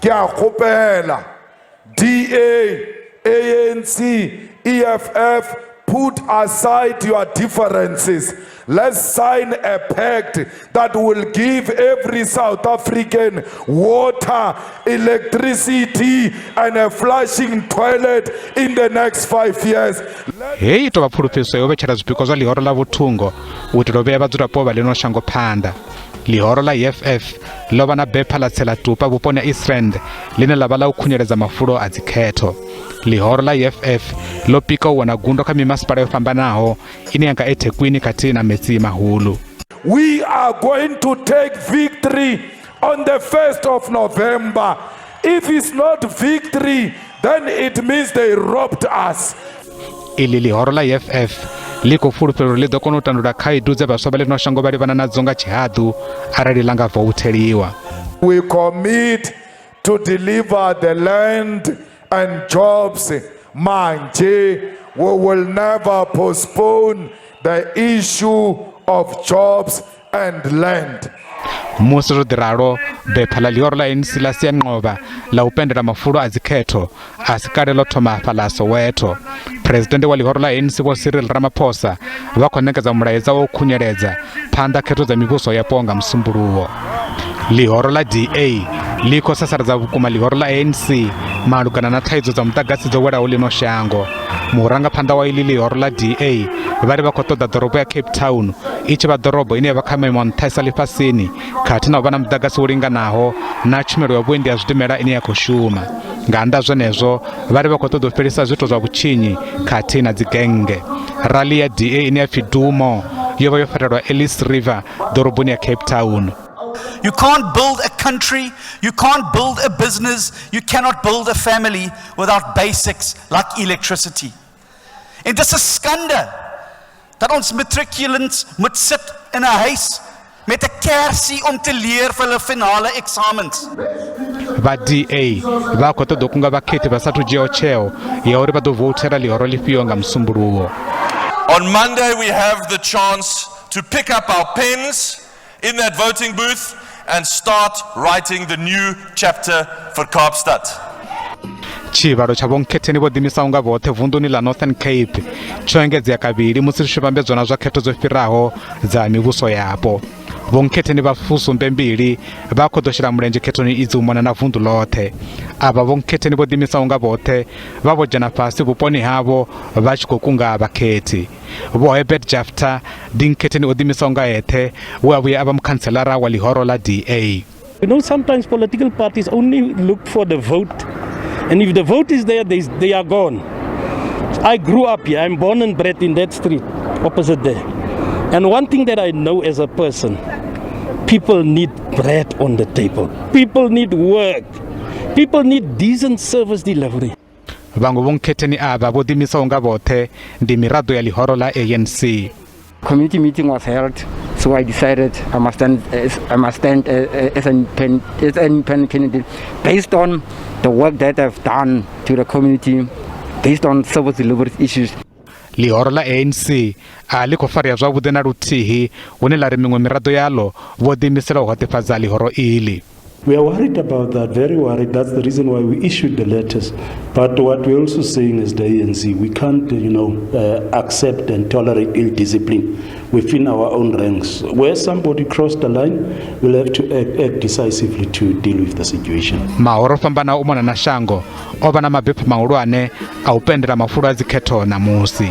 Ke a kgopela DA, ANC, EFF, put aside your differences. Let's sign a pact that will give every South African water, electricity, and a flushing toilet in the next 5 years. Hey, to vapfulupiso yovechera zwipiko zwa lihoro la vuthungo kuti lovea vadzulapo va lino shango phanda. Lihoro la EFF lova na bepha la tsela tupa vuponi ya East Rand line lava la ukhunyeledza mafulo a dzikhetho. Lihoro la EFF lo pika u wana gundo kha mimasipala yo fambanaho ine yanga eThekwini khathihi na Metsi Mahulu. We are going to take victory on the 1st of November. If it's not victory, then it means they robbed us. Ili lihoro la EFF liko fulufhelo ḽi ḓo kona u tandula khaedu dze vhaswa vha ḽino shango vha livhana nadzo nga tshihadu arali ḽa nga voutheliwa. We commit to deliver the land and jobs manje. We will never postpone the issue of jobs and land. Musi ro ḓiralo bepha ḽa lihoro ḽa ANC ḽa sia nqova ḽa u pendela mafulo a dzikhetho a si kale ḽo thoma hafha ḽa Soweto. Presidente wa lihoro ḽa ANC Vho Cyril Ramaphosa vha khou ṋekedza mulaedza wa u khunyeledza phanḓa khetho dza mivhuso yapo nga musumbuluwo. Lihoro la DA ḽi khou sasaladza vhukuma lihoro ḽa ANC malugana na thaidzo dza muḓagasi dzo welaho ḽino shango. Murangaphanḓa wa iḽi lihoro ḽa DA vha ri vha khou ṱoḓa ḓorobo ya Cape Town i tshi vha ḓorobo ine ya vha kha maimo a nṱhesa ḽifhasini khathihi na u vha na muḓagasi wo linganaho na tshumelo ya vhuendi ha zwidimela ine ya khou shuma. Nga nnḓa zwenezwo vha ri vha khou ṱoḓa u fhelisa zwiito zwa vhutshinyi khathihi na dzigenge. Rali ya DA ine ya pfi Do More yo vha yo farelwa Ellis River ḓoroboni ya Cape Town. You can't build a country, you can't build a business, you cannot build a family without basics like electricity. En dis 'n skande dat ons matriculants moet sit in 'n huis met 'n kersie om te leer vir hulle finale eksamens. Va DA va khou ṱoḓa u kunga vhakhethi vha sathu dzhiaho tsheo ya uri vha ḓo vouthela lihoro ḽifhio nga musumbuluwo. On Monday we have the chance to pick up our pens in that voting booth and start writing the new chapter for Kaapstad. Tshivhalo tsha vhonkhetheni vho ḓimisaho nga vhoṱhe vunḓuni ḽa Northern Cape tsho engedzea kavhili musi ri tshi vhambedzwa na zwa khetho dzo fhiraho dza mivhuso yapo. Vhonkhetheni vha fusumbe mbili vha khou ḓo shela mulenzhe khethoni idzi u mona na vunḓu ḽoṱhe. Avha vhonkhetheni vho ḓimisaho nga vhoṱhe vha vho dzhena fhasi vhuponi havho vha tshi khou kunga vhakhethi. Vho Herbert Jafta dinkhetheni o ḓimisaho nga eṱhe we a vhuya a vha mukhanselara wa lihoro ḽa DA. You know, sometimes political parties only look for the vote, and if the vote is there, they are gone. I grew up here, I'm born and bred in that street opposite there. And one thing that I know as a person, people need bread on the table. People need work. People need decent service delivery. Vhango vhonkhetheni ava vho ḓimisaho nga vhoṱhe ndi miraḓo ya lihoro ḽa ANC. Community meeting was held, so I decided I must stand as an independent candidate based on the work that I've done to the community, based on service delivery issues. Lihoro la ANC a ḽi khou farea zwavhuḓi na luthihi hune ḽa ri miṅwe miraḓo yaḽo vho ḓiimisela u hoṱefhadza lihoro iḽi. We are worried about that, very worried. That's the reason why we issued the letters. But what we're also saying is the ANC, we can't, accept and tolerate ill discipline within our own ranks. Where somebody crossed the line, we'll have to act decisively to deal with the situation. Mahoro fambana u mona na shango o vha na mabepha mahulwane a u pendela mafulo a dzikhetho na musi.